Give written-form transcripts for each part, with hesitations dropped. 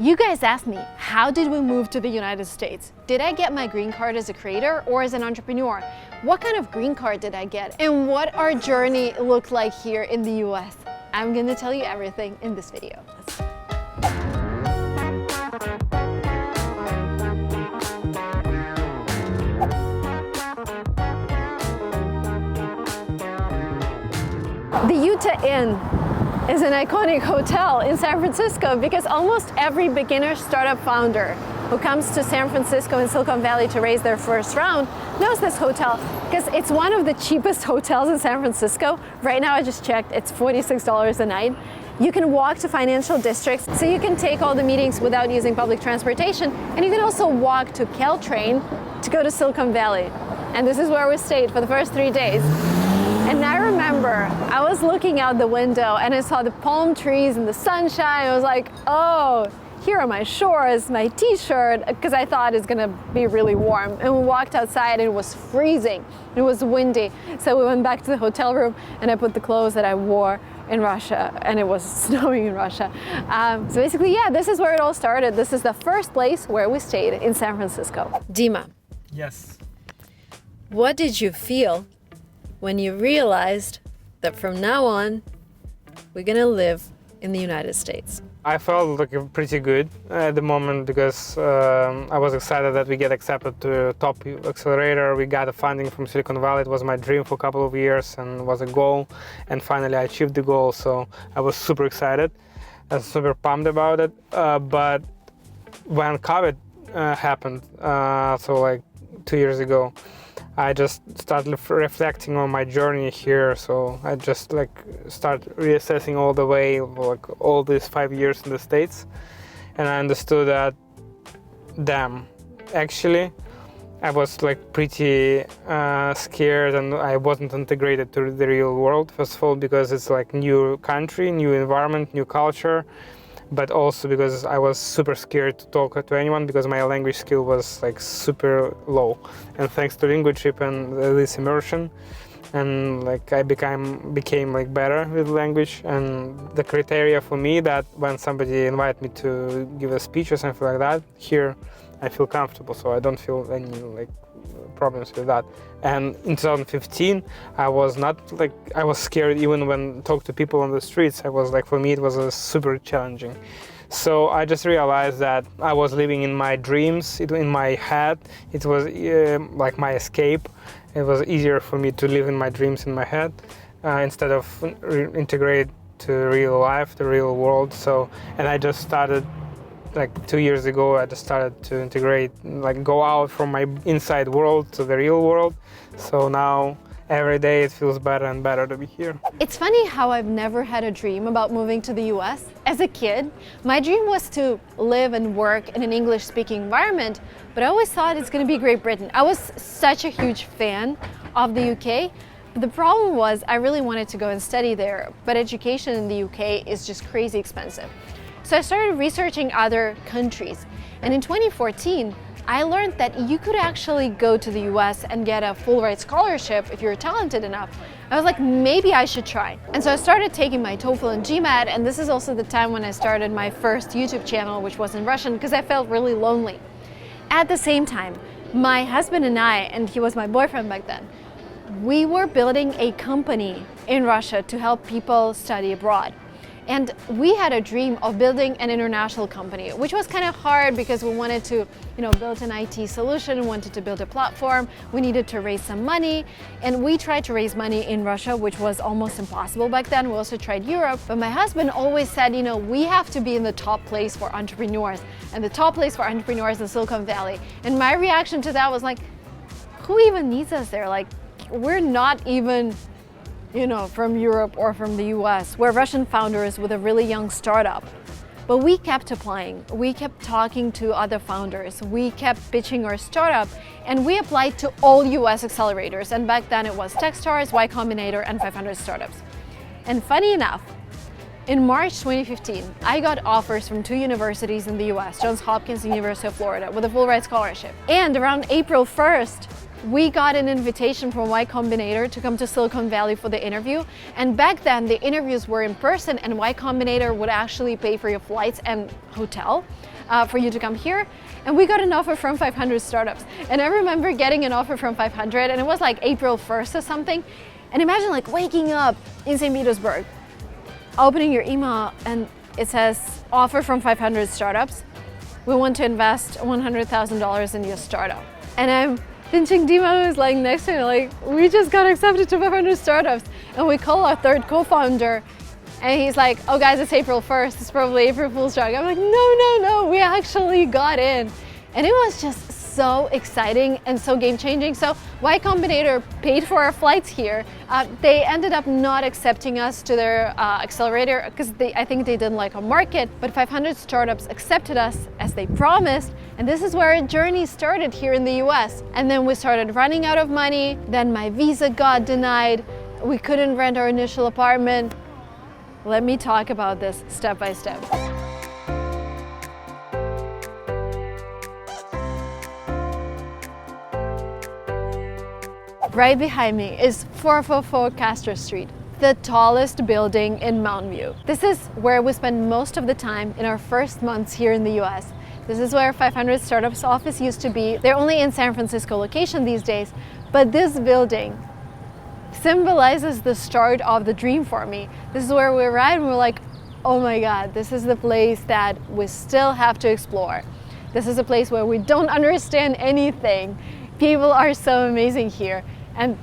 You guys asked me, how did we move to the United States? Did I get my green card as a creator or as an entrepreneur? What kind of green card did I get? And what our journey looked like here in the US? I'm gonna tell you everything in this video. The Utah Inn is an iconic hotel in San Francisco because almost every beginner startup founder who comes to San Francisco and Silicon Valley to raise their first round knows this hotel because it's one of the cheapest hotels in San Francisco. Right now I just checked, it's $46 a night. You can walk to financial districts, so you can take all the meetings without using public transportation, and you can also walk to Caltrain to go to Silicon Valley. And this is where we stayed for the first 3 days. And I remember I was looking out the window and I saw the palm trees and the sunshine. I was like, oh, here are my shorts, my t-shirt, because I thought it's gonna be really warm. And we walked outside and it was freezing. It was windy. So we went back to the hotel room and I put the clothes that I wore in Russia, and it was snowing in Russia. So basically, yeah, this is where it all started. This is the first place where we stayed in San Francisco. Dima. Yes. What did you feel when you realized that from now on, we're gonna live in the United States? I felt like pretty good at the moment because I was excited that we get accepted to top accelerator. We got the funding from Silicon Valley. It was my dream for a couple of years and was a goal. And finally I achieved the goal. So I was super excited and super pumped about it. But when COVID happened, so like 2 years ago, I just started reflecting on my journey here. So I just like start reassessing all the way, like all these 5 years in the States. And I understood that, damn, actually, I was like pretty scared and I wasn't integrated to the real world. First of all, because it's like new country, new environment, new culture. But also because I was super scared to talk to anyone because my language skill was like super low. And thanks to language trip and this immersion, and like I became like better with language. And the criteria for me that when somebody invite me to give a speech or something like that, here I feel comfortable, so I don't feel any like problems with that. And in 2015, I was scared even when talk to people on the streets. I was like, for me, it was super challenging. So I just realized that I was living in my dreams, in my head. It was like my escape. It was easier for me to live in my dreams in my head instead of integrate to real life, the real world. So, and I just started like 2 years ago, I just started to integrate, like go out from my inside world to the real world. So now every day it feels better and better to be here. It's funny how I've never had a dream about moving to the US. As a kid, my dream was to live and work in an English-speaking environment, but I always thought it's going to be Great Britain. I was such a huge fan of the UK. But the problem was I really wanted to go and study there, but education in the UK is just crazy expensive. So I started researching other countries, and in 2014 I learned that you could actually go to the US and get a full-ride scholarship if you're talented enough. I was like, maybe I should try. And so I started taking my TOEFL and GMAT, and this is also the time when I started my first YouTube channel, which was in Russian, because I felt really lonely. At the same time, my husband and I, and he was my boyfriend back then, we were building a company in Russia to help people study abroad. And we had a dream of building an international company, which was kind of hard because we wanted to, build an IT solution, wanted to build a platform, we needed to raise some money. And we tried to raise money in Russia, which was almost impossible back then. We also tried Europe. But my husband always said, we have to be in the top place for entrepreneurs. And the top place for entrepreneurs is Silicon Valley. And my reaction to that was like, who even needs us there? Like, we're not even from Europe or from the US. We're Russian founders with a really young startup. But we kept applying. We kept talking to other founders. We kept pitching our startup, and we applied to all US accelerators. And back then it was Techstars, Y Combinator, and 500 Startups. And funny enough, In March 2015, I got offers from 2 universities in the US, Johns Hopkins and University of Florida, with a full ride scholarship. And around April 1st, we got an invitation from Y Combinator to come to Silicon Valley for the interview. And back then, the interviews were in person, and Y Combinator would actually pay for your flights and hotel for you to come here. And we got an offer from 500 startups. And I remember getting an offer from 500, and it was like April 1st or something. And imagine like waking up in St. Petersburg, opening your email, and it says offer from 500 startups. We want to invest $100,000 in your startup. And I'm pinching Dima, who's lying next to me, like, we just got accepted to 500 startups. And we call our third co-founder, and he's like, oh guys, it's April 1st, it's probably April Fool's joke. I'm like, no, we actually got in. And it was just so exciting and so game-changing. So Y Combinator paid for our flights here. They ended up not accepting us to their accelerator because I think they didn't like our market, but 500 startups accepted us as they promised. And this is where our journey started here in the US. And then we started running out of money. Then my visa got denied. We couldn't rent our initial apartment. Let me talk about this step by step. Right behind me is 444 Castro Street, the tallest building in Mountain View. This is where we spend most of the time in our first months here in the US. This is where 500 Startups office used to be. They're only in San Francisco location these days, but this building symbolizes the start of the dream for me. This is where we arrived and we're like, oh my God, this is the place that we still have to explore. This is a place where we don't understand anything. People are so amazing here. And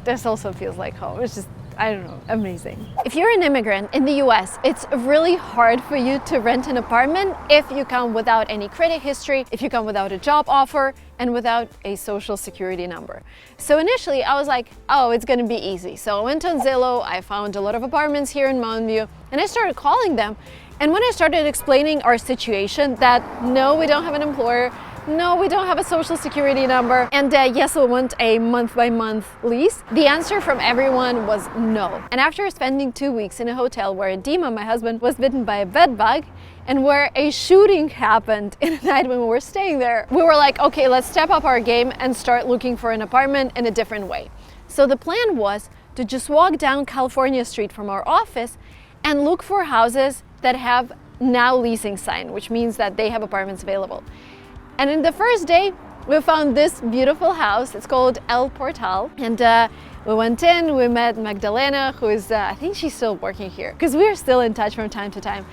this also feels like home. It's just, I don't know, amazing. If you're an immigrant in the US, it's really hard for you to rent an apartment if you come without any credit history, if you come without a job offer, and without a social security number. So initially I was like, oh, it's gonna be easy. So I went on Zillow, I found a lot of apartments here in Mountain View, and I started calling them. And when I started explaining our situation, that no, we don't have an employer, no, we don't have a social security number, and yes, we want a month-by-month lease, the answer from everyone was no. And after spending 2 weeks in a hotel where Dima, my husband, was bitten by a bed bug, and where a shooting happened in the night when we were staying there, we were like, okay, let's step up our game and start looking for an apartment in a different way. So the plan was to just walk down California Street from our office and look for houses that have now leasing sign, which means that they have apartments available. And in the first day, we found this beautiful house. It's called El Portal. And we went in, we met Magdalena, who is, I think she's still working here, because we're still in touch from time to time.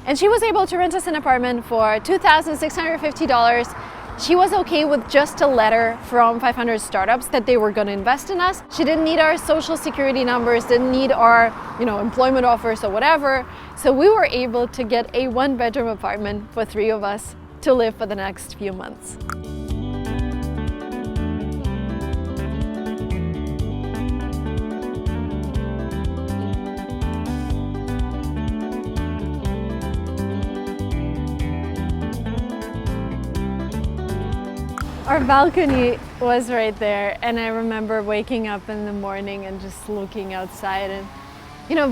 And she was able to rent us an apartment for $2,650. She was okay with just a letter from 500 Startups that they were going to invest in us. She didn't need our social security numbers, didn't need our, employment offers or whatever. So we were able to get a 1-bedroom apartment for 3 of us to live for the next few months. Our balcony was right there, and I remember waking up in the morning and just looking outside and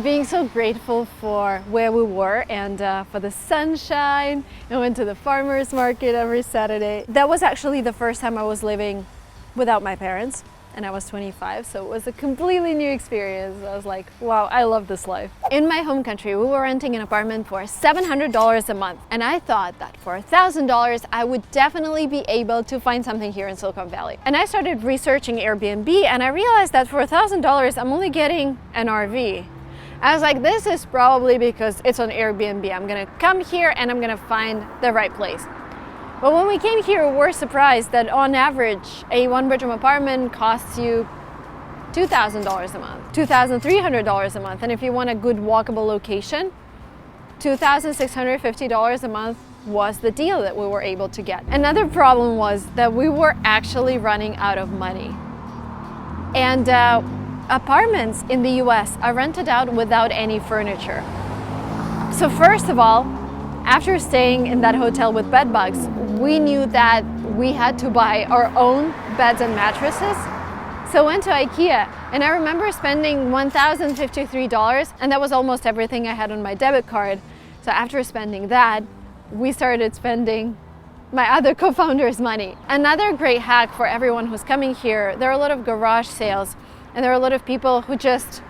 being so grateful for where we were and for the sunshine. I went to the farmer's market every Saturday. That was actually the first time I was living without my parents, and I was 25, so it was a completely new experience. I was like, wow, I love this life. In my home country, we were renting an apartment for $700 a month, and I thought that for $1,000, I would definitely be able to find something here in Silicon Valley. And I started researching Airbnb, and I realized that for $1,000, I'm only getting an RV. I was like, this is probably because it's on Airbnb. I'm gonna come here and I'm gonna find the right place. But when we came here, we were surprised that on average, a 1-bedroom apartment costs you $2,000 a month, $2,300 a month. And if you want a good walkable location, $2,650 a month was the deal that we were able to get. Another problem was that we were actually running out of money. And apartments in the US are rented out without any furniture. So first of all, after staying in that hotel with bed bugs, we knew that we had to buy our own beds and mattresses So I went to IKEA, and I remember spending $1,053, and that was almost everything I had on my debit card. So after spending that, we started spending my other co-founder's money. Another great hack for everyone who's coming here, there are a lot of garage sales, and there are a lot of people who just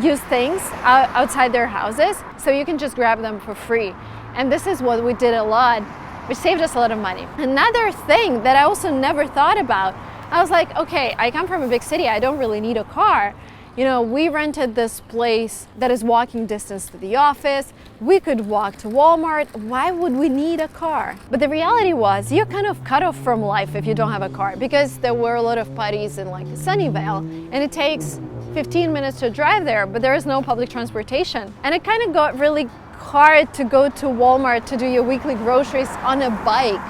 use things outside their houses, so you can just grab them for free. And this is what we did a lot, which saved us a lot of money. Another thing that I also never thought about, I was like, okay, I come from a big city, I don't really need a car. You know, we rented this place that is walking distance to the office. We could walk to Walmart. Why would we need a car? But the reality was, you're kind of cut off from life if you don't have a car, because there were a lot of parties in like Sunnyvale, and it takes 15 minutes to drive there, but there is no public transportation. And it kind of got really hard to go to Walmart to do your weekly groceries on a bike.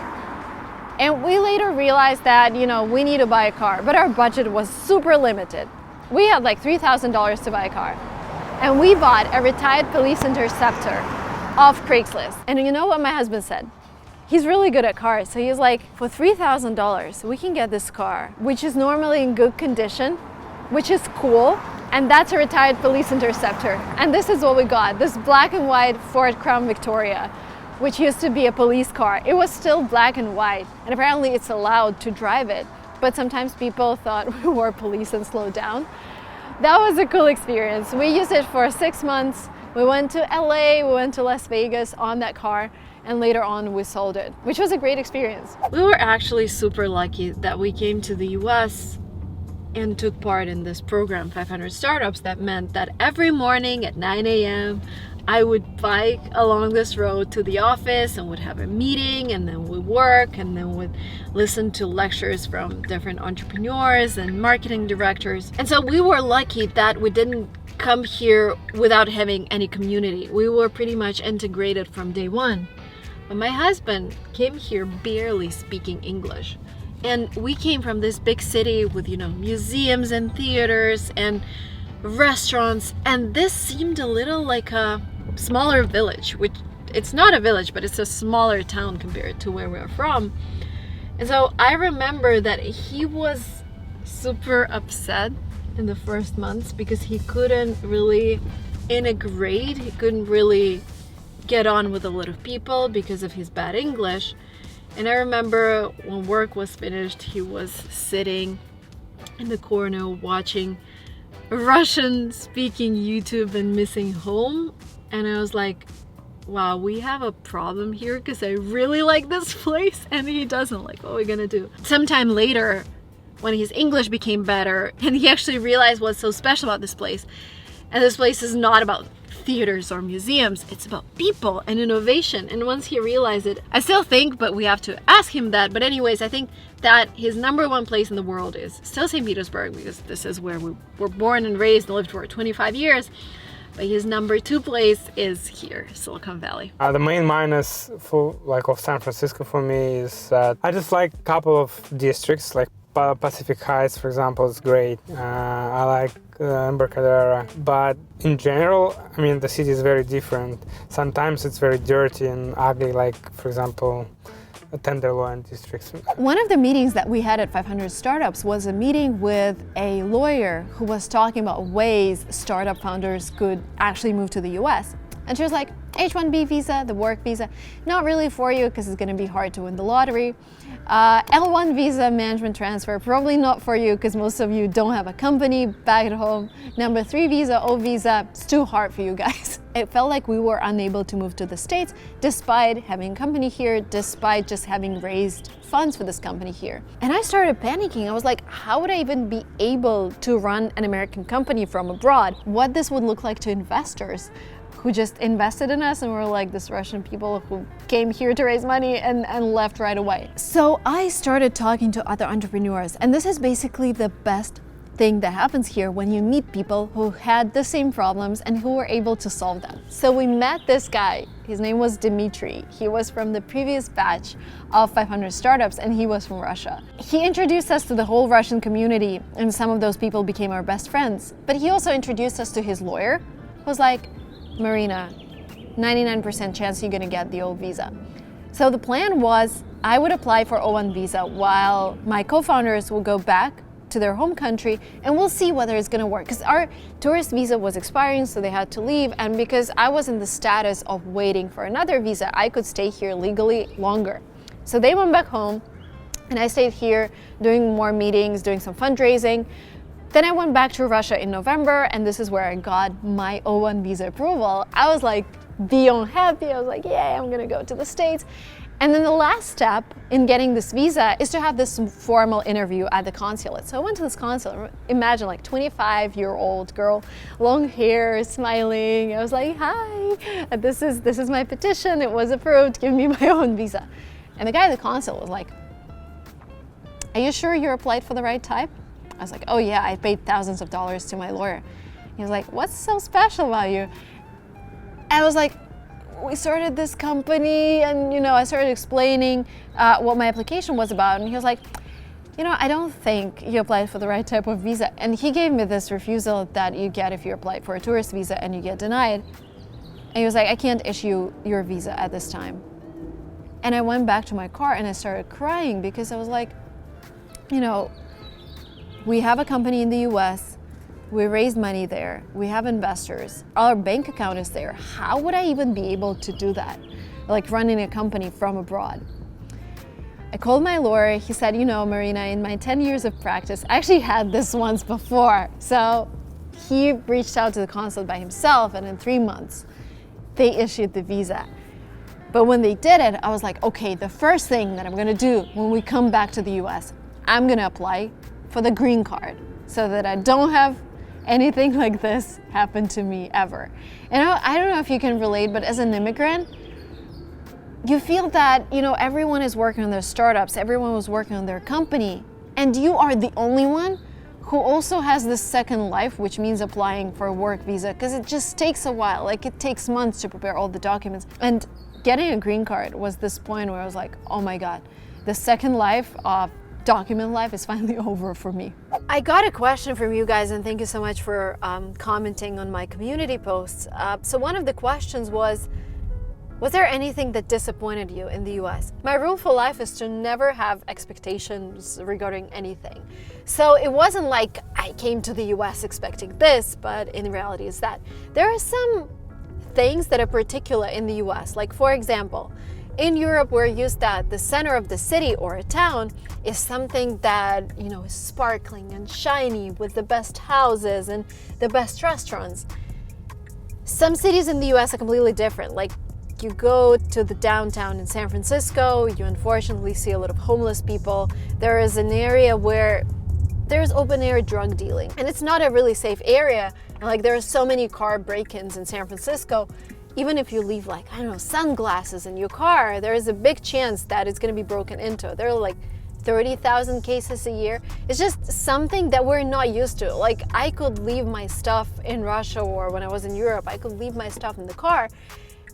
And we later realized that, you know, we need to buy a car, but our budget was super limited. We had like $3,000 to buy a car. And we bought a retired police interceptor off Craigslist. And you know what my husband said? He's really good at cars. So he's like, for $3,000, we can get this car, which is normally in good condition, which is cool. And that's a retired police interceptor. And this is what we got, this black and white Ford Crown Victoria, which used to be a police car. It was still black and white, and apparently it's allowed to drive it. But sometimes people thought we were police and slowed down. That was a cool experience. We used it for 6 months. We went to LA, we went to Las Vegas on that car, and later on we sold it, which was a great experience. We were actually super lucky that we came to the US and took part in this program, 500 Startups, that meant that every morning at 9 a.m. I would bike along this road to the office and would have a meeting, and then we'd work, and then would listen to lectures from different entrepreneurs and marketing directors. And so we were lucky that we didn't come here without having any community. We were pretty much integrated from day one. But my husband came here barely speaking English. And we came from this big city with, you know, museums and theaters and restaurants, and this seemed a little like a smaller village, which it's not a village, but it's a smaller town compared to where we're from. And so I remember that he was super upset in the first months because he couldn't really integrate, he couldn't really get on with a lot of people because of his bad English. And I remember when work was finished, he was sitting in the corner watching Russian speaking YouTube and missing home. And I was like, wow, we have a problem here because I really like this place and he doesn't. Like, what are we gonna do? Sometime later, when his English became better and he actually realized what's so special about this place, and this place is not about theaters or museums, it's about people and innovation. And once he realized it, I still think, but we have to ask him that, but anyways, I think that his number one place in the world is still St. Petersburg, because this is where we were born and raised and lived for 25 years. But his number two place is here, Silicon Valley. The main minus of San Francisco for me is that I just like a couple of districts, like Pacific Heights, for example, is great. I like Embarcadero, but in general, I mean, the city is very different. Sometimes it's very dirty and ugly, like, for example, Tenderloin districts. One of the meetings that we had at 500 Startups was a meeting with a lawyer who was talking about ways startup founders could actually move to the US. And she was like, H-1B visa, the work visa, not really for you because it's going to be hard to win the lottery. L1 visa, management transfer, probably not for you because most of you don't have a company back at home. Number 3 visa, O visa, it's too hard for you guys. It felt like we were unable to move to the States despite having a company here, despite just having raised funds for this company here. And I started panicking. I was like, how would I even be able to run an American company from abroad? What this would look like to investors who just invested in us and were like this Russian people who came here to raise money and left right away. So I started talking to other entrepreneurs, and this is basically the best thing that happens here when you meet people who had the same problems and who were able to solve them. So we met this guy, his name was Dmitry. He was from the previous batch of 500 Startups and he was from Russia. He introduced us to the whole Russian community and some of those people became our best friends. But he also introduced us to his lawyer who was like, Marina, 99% chance you're gonna get the O visa. So the plan was I would apply for O1 visa while my co-founders will go back to their home country, and we'll see whether it's gonna work. Because our tourist visa was expiring, so they had to leave, and because I was in the status of waiting for another visa, I could stay here legally longer. So they went back home, and I stayed here doing more meetings, doing some fundraising. Then I went back to Russia in November, and this is where I got my O1 visa approval. I was like beyond happy. I was like, yeah, I'm gonna go to the States. And then the last step in getting this visa is to have this formal interview at the consulate. So I went to this consulate, imagine like 25-year-old girl, long hair, smiling. I was like, hi, this is my petition. It was approved, give me my own visa. And the guy at the consulate was like, are you sure you applied for the right type? I was like, oh yeah, I paid thousands of dollars to my lawyer. He was like, what's so special about you? And I was like, we started this company, and I started explaining what my application was about, and he was like, I don't think you applied for the right type of visa. And he gave me this refusal that you get if you apply for a tourist visa and you get denied. And he was like, I can't issue your visa at this time. And I went back to my car and I started crying because I was like, we have a company in the US, we raised money there, we have investors, our bank account is there. How would I even be able to do that? Like running a company from abroad. I called my lawyer, he said, Marina, in my 10 years of practice, I actually had this once before. So he reached out to the consulate by himself, and in 3 months, they issued the visa. But when they did it, I was like, okay, the first thing that I'm gonna do when we come back to the US, I'm gonna apply for the green card so that I don't have anything like this happen to me ever. And I don't know if you can relate, but as an immigrant, you feel that, everyone is working on their startups, everyone was working on their company, and you are the only one who also has this second life, which means applying for a work visa, because it just takes a while. Like, it takes months to prepare all the documents. And getting a green card was this point where I was like, oh my God, the second life of document life is finally over for me. I got a question from you guys, and thank you so much for commenting on my community posts. So one of the questions was there anything that disappointed you in the US? My rule for life is to never have expectations regarding anything. So it wasn't like I came to the US expecting this, but in reality it's that. There are some things that are particular in the US. Like, for example, in Europe, we're used that the center of the city or a town is something that, is sparkling and shiny with the best houses and the best restaurants. Some cities in the US are completely different. Like, you go to the downtown in San Francisco, you unfortunately see a lot of homeless people. There is an area where there's open air drug dealing, and it's not a really safe area. And like, there are so many car break-ins in San Francisco. Even if you leave, like, sunglasses in your car, there is a big chance that it's going to be broken into. There are like 30,000 cases a year. It's just something that we're not used to. Like, I could leave my stuff in Russia, or when I was in Europe, I could leave my stuff in the car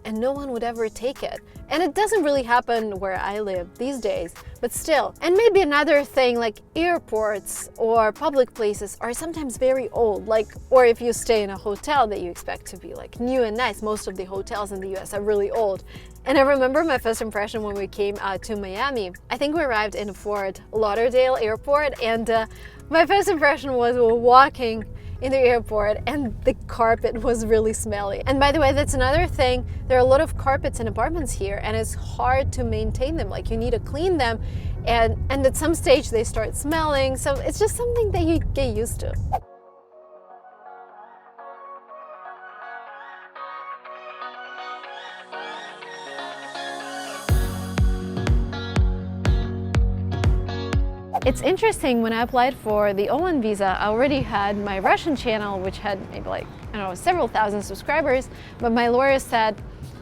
and no one would ever take it. And it doesn't really happen where I live these days, but still. And maybe another thing, like airports or public places are sometimes very old, or if you stay in a hotel that you expect to be like new and nice. Most of the hotels in the US are really old. And I remember my first impression when we came to Miami. I think we arrived in Fort Lauderdale airport, and my first impression was we were walking in the airport and the carpet was really smelly. And by the way, that's another thing. There are a lot of carpets in apartments here, and it's hard to maintain them. Like, you need to clean them, and at some stage they start smelling. So it's just something that you get used to. It's interesting, when I applied for the O1 visa, I already had my Russian channel, which had maybe several thousand subscribers, but my lawyer said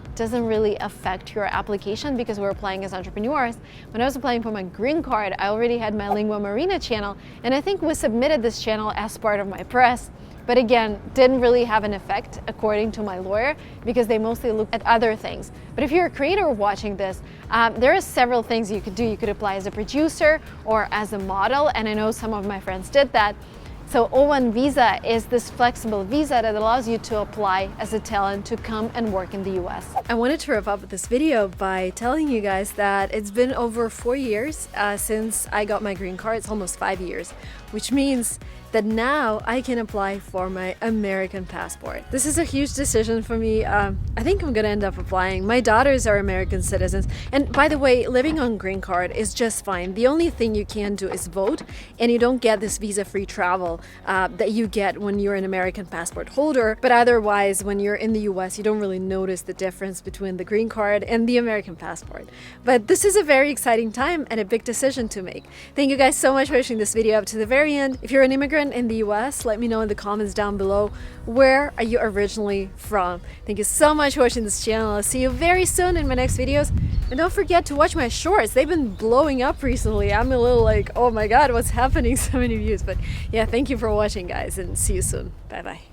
it doesn't really affect your application because we're applying as entrepreneurs. When I was applying for my green card, I already had my Lingua Marina channel, and I think we submitted this channel as part of my press. But again, didn't really have an effect according to my lawyer, because they mostly look at other things. But if you're a creator watching this, there are several things you could do. You could apply as a producer or as a model, and I know some of my friends did that. So O1 visa is this flexible visa that allows you to apply as a talent to come and work in the US. I wanted to wrap up this video by telling you guys that it's been over 4 years since I got my green card. It's almost 5 years. which means that now I can apply for my American passport. This is a huge decision for me. I think I'm gonna end up applying. My daughters are American citizens, and by the way, living on green card is just fine. The only thing you can do is vote, and you don't get this visa-free travel that you get when you're an American passport holder. But otherwise, when you're in the US, you don't really notice the difference between the green card and the American passport. But this is a very exciting time and a big decision to make. Thank you guys so much for watching this video up to the very end. If you're an immigrant in the US, let me know in the comments down below, where are you originally from? Thank you so much for watching this channel. I'll see you very soon in my next videos. And don't forget to watch my shorts. They've been blowing up recently. I'm a little like, oh my god, what's happening? So many views. But yeah, thank you for watching, guys, and see you soon. Bye bye.